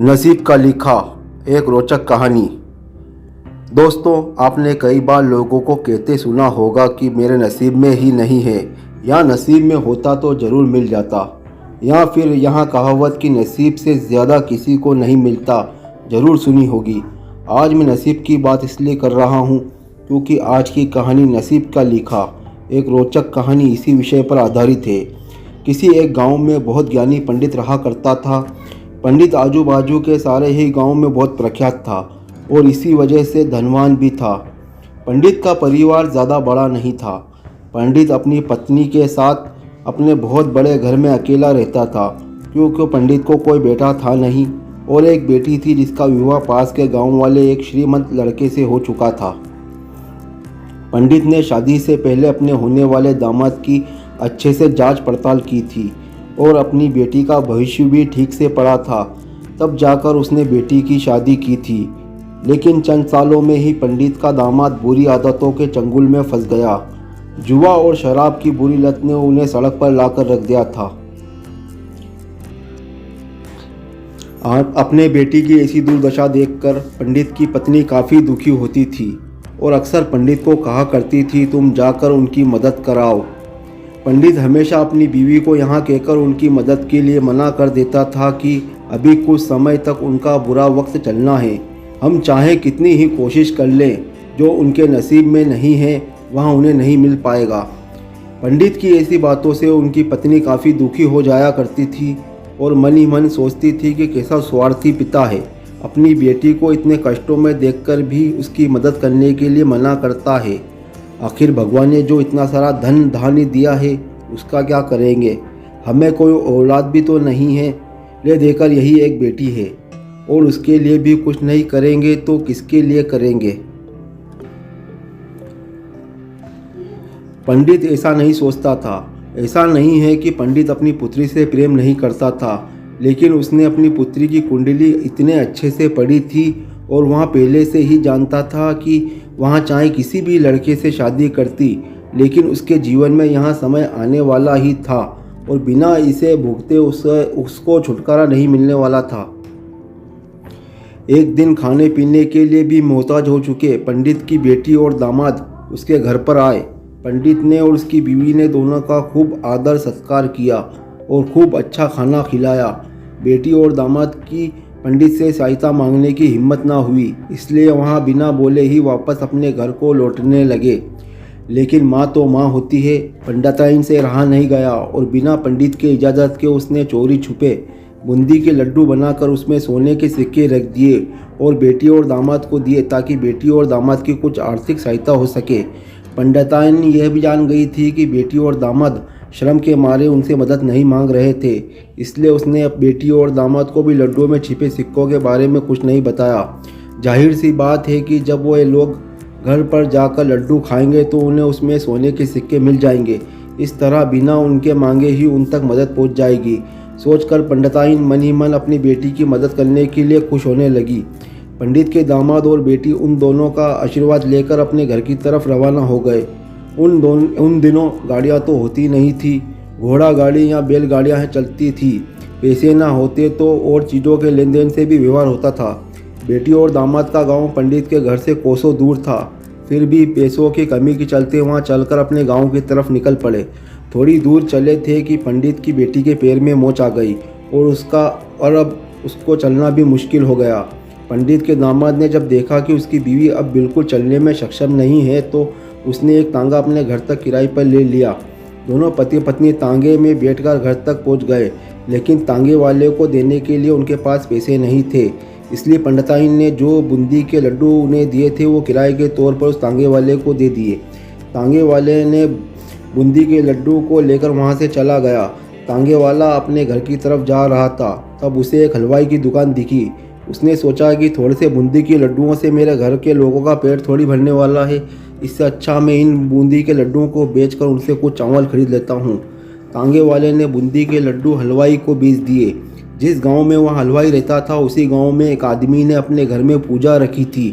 नसीब का लिखा एक रोचक कहानी। दोस्तों, आपने कई बार लोगों को कहते सुना होगा कि मेरे नसीब में ही नहीं है, या नसीब में होता तो ज़रूर मिल जाता, या फिर यहाँ कहावत कि नसीब से ज़्यादा किसी को नहीं मिलता ज़रूर सुनी होगी। आज मैं नसीब की बात इसलिए कर रहा हूँ क्योंकि आज की कहानी नसीब का लिखा एक रोचक कहानी इसी विषय पर आधारित है। किसी एक गांव में बहुत ज्ञानी पंडित रहा करता था। पंडित आजू बाजू के सारे ही गांव में बहुत प्रख्यात था और इसी वजह से धनवान भी था। पंडित का परिवार ज़्यादा बड़ा नहीं था। पंडित अपनी पत्नी के साथ अपने बहुत बड़े घर में अकेला रहता था क्योंकि पंडित को कोई बेटा था नहीं और एक बेटी थी जिसका विवाह पास के गांव वाले एक श्रीमंत लड़के से हो चुका था। पंडित ने शादी से पहले अपने होने वाले दामाद की अच्छे से जांच पड़ताल की थी और अपनी बेटी का भविष्य भी ठीक से पढ़ा था। तब जाकर उसने बेटी की शादी की थी। लेकिन चंद सालों में ही पंडित का दामाद बुरी आदतों के चंगुल में फंस गया। जुआ और शराब की बुरी लत ने उन्हें सड़क पर लाकर रख दिया था। अपने बेटी की ऐसी दुर्दशा देखकर पंडित की पत्नी काफ़ी दुखी होती थी और अक्सर पंडित को कहा करती थी, तुम जाकर उनकी मदद कराओ। पंडित हमेशा अपनी बीवी को यहाँ कहकर उनकी मदद के लिए मना कर देता था कि अभी कुछ समय तक उनका बुरा वक्त चलना है। हम चाहे कितनी ही कोशिश कर लें, जो उनके नसीब में नहीं है वहाँ उन्हें नहीं मिल पाएगा। पंडित की ऐसी बातों से उनकी पत्नी काफ़ी दुखी हो जाया करती थी और मन ही मन सोचती थी कि कैसा स्वार्थी पिता है, अपनी बेटी को इतने कष्टों में देखकर भी उसकी मदद करने के लिए मना करता है। आखिर भगवान ने जो इतना सारा धन धान्य दिया है उसका क्या करेंगे, हमें कोई औलाद भी तो नहीं है, ले देकर यही एक बेटी है और उसके लिए भी कुछ नहीं करेंगे तो किसके लिए करेंगे। पंडित ऐसा नहीं सोचता था। ऐसा नहीं है कि पंडित अपनी पुत्री से प्रेम नहीं करता था, लेकिन उसने अपनी पुत्री की कुंडली इतने अच्छे से पढ़ी थी और वहाँ पहले से ही जानता था कि वहाँ चाहे किसी भी लड़के से शादी करती, लेकिन उसके जीवन में यहाँ समय आने वाला ही था और बिना इसे भुगते उसको छुटकारा नहीं मिलने वाला था। एक दिन खाने पीने के लिए भी मोहताज हो चुके पंडित की बेटी और दामाद उसके घर पर आए। पंडित ने और उसकी बीवी ने दोनों का खूब आदर सत्कार किया और खूब अच्छा खाना खिलाया। बेटी और दामाद की पंडित से सहायता मांगने की हिम्मत ना हुई, इसलिए वहाँ बिना बोले ही वापस अपने घर को लौटने लगे। लेकिन माँ तो माँ होती है, पंडिताइन से रहा नहीं गया और बिना पंडित के इजाज़त के उसने चोरी छुपे बूंदी के लड्डू बनाकर उसमें सोने के सिक्के रख दिए और बेटी और दामाद को दिए ताकि बेटी और दामाद की कुछ आर्थिक सहायता हो सके। पंडिताइन यह भी जान गई थी कि बेटी और दामाद शर्म के मारे उनसे मदद नहीं मांग रहे थे, इसलिए उसने बेटी और दामाद को भी लड्डुओं में छिपे सिक्कों के बारे में कुछ नहीं बताया। जाहिर सी बात है कि जब वो लोग घर पर जाकर लड्डू खाएंगे तो उन्हें उसमें सोने के सिक्के मिल जाएंगे। इस तरह बिना उनके मांगे ही उन तक मदद पहुंच जाएगी। सोचकर पंडिताइन मन ही मन अपनी बेटी की मदद करने के लिए खुश होने लगी। पंडित के दामाद और बेटी उन दोनों का आशीर्वाद लेकर अपने घर की तरफ रवाना हो गए। उन दिनों गाड़ियाँ तो होती नहीं थी, घोड़ा गाड़ी या बैलगाड़ियाँ चलती थी। पैसे ना होते तो और चीज़ों के लेन देन से भी व्यवहार होता था। बेटी और दामाद का गांव पंडित के घर से कोसों दूर था, फिर भी पैसों की कमी के चलते वहां चलकर अपने गांव की तरफ निकल पड़े। थोड़ी दूर चले थे कि पंडित की बेटी के पैर में मोच आ गई और अब उसको चलना भी मुश्किल हो गया। पंडित के दामाद ने जब देखा कि उसकी बीवी अब बिल्कुल चलने में सक्षम नहीं है तो उसने एक तांगा अपने घर तक किराए पर ले लिया। दोनों पति पत्नी तांगे में बैठकर घर तक पहुंच गए, लेकिन तांगे वाले को देने के लिए उनके पास पैसे नहीं थे, इसलिए पंडिताइन ने जो बूंदी के लड्डू उन्हें दिए थे वो किराए के तौर पर उस तांगे वाले को दे दिए। तांगे वाले ने बूंदी के लड्डू को लेकर वहाँ से चला गया। तांगे वाला अपने घर की तरफ जा रहा था, तब उसे एक हलवाई की दुकान दिखी। उसने सोचा कि थोड़े से बूंदी के लड्डुओं से मेरे घर के लोगों का पेट थोड़ी भरने वाला है, इससे अच्छा मैं इन बूंदी के लड्डुओं को बेचकर उनसे कुछ चावल खरीद लेता हूँ। तांगे वाले ने बूंदी के लड्डू हलवाई को बेच दिए। जिस गांव में वह हलवाई रहता था उसी गांव में एक आदमी ने अपने घर में पूजा रखी थी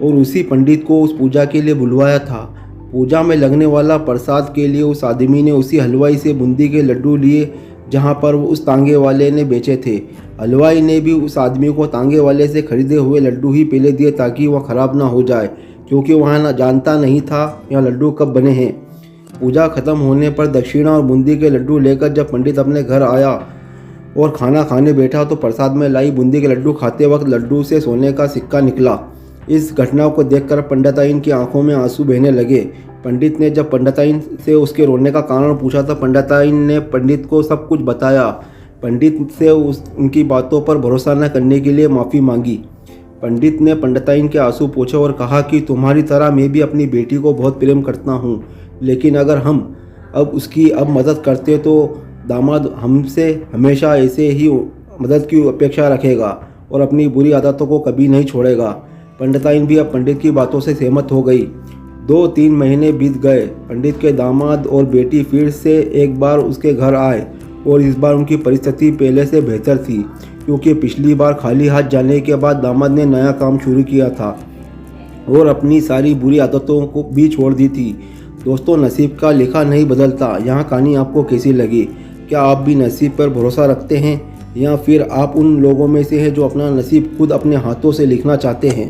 और उसी पंडित को उस पूजा के लिए बुलवाया था। पूजा में लगने वाला प्रसाद के लिए उस आदमी ने उसी हलवाई से बूंदी के लड्डू लिए जहाँ पर वो उस तांगे वाले ने बेचे थे। हलवाई ने भी उस आदमी को तांगे वाले से खरीदे हुए लड्डू ही पहले दिए ताकि वह ख़राब ना हो जाए, क्योंकि वह ना जानता नहीं था यह लड्डू कब बने हैं। पूजा खत्म होने पर दक्षिणा और बूंदी के लड्डू लेकर जब पंडित अपने घर आया और खाना खाने बैठा तो प्रसाद में लाई बूंदी के लड्डू खाते वक्त लड्डू से सोने का सिक्का निकला। इस घटना को देखकर पंडिताइन की आंखों में आंसू बहने लगे। पंडित ने जब पंडिताइन से उसके रोने का कारण पूछा तो पंडिताइन ने पंडित को सब कुछ बताया। पंडित से उनकी बातों पर भरोसा न करने के लिए माफ़ी मांगी। पंडित ने पंडिताइन के आंसू पोंछे और कहा कि तुम्हारी तरह मैं भी अपनी बेटी को बहुत प्रेम करता हूँ, लेकिन अगर हम उसकी मदद करते तो दामाद हमसे हमेशा ऐसे ही मदद की अपेक्षा रखेगा और अपनी बुरी आदतों को कभी नहीं छोड़ेगा। पंडिताइन भी अब पंडित की बातों से सहमत हो गई। 2-3 महीने बीत गए। पंडित के दामाद और बेटी फिर से एक बार उसके घर आए और इस बार उनकी परिस्थिति पहले से बेहतर थी, क्योंकि पिछली बार खाली हाथ जाने के बाद दामाद ने नया काम शुरू किया था और अपनी सारी बुरी आदतों को भी छोड़ दी थी। दोस्तों, नसीब का लिखा नहीं बदलता। यहाँ कहानी आपको कैसी लगी? क्या आप भी नसीब पर भरोसा रखते हैं या फिर आप उन लोगों में से हैं जो अपना नसीब खुद अपने हाथों से लिखना चाहते हैं?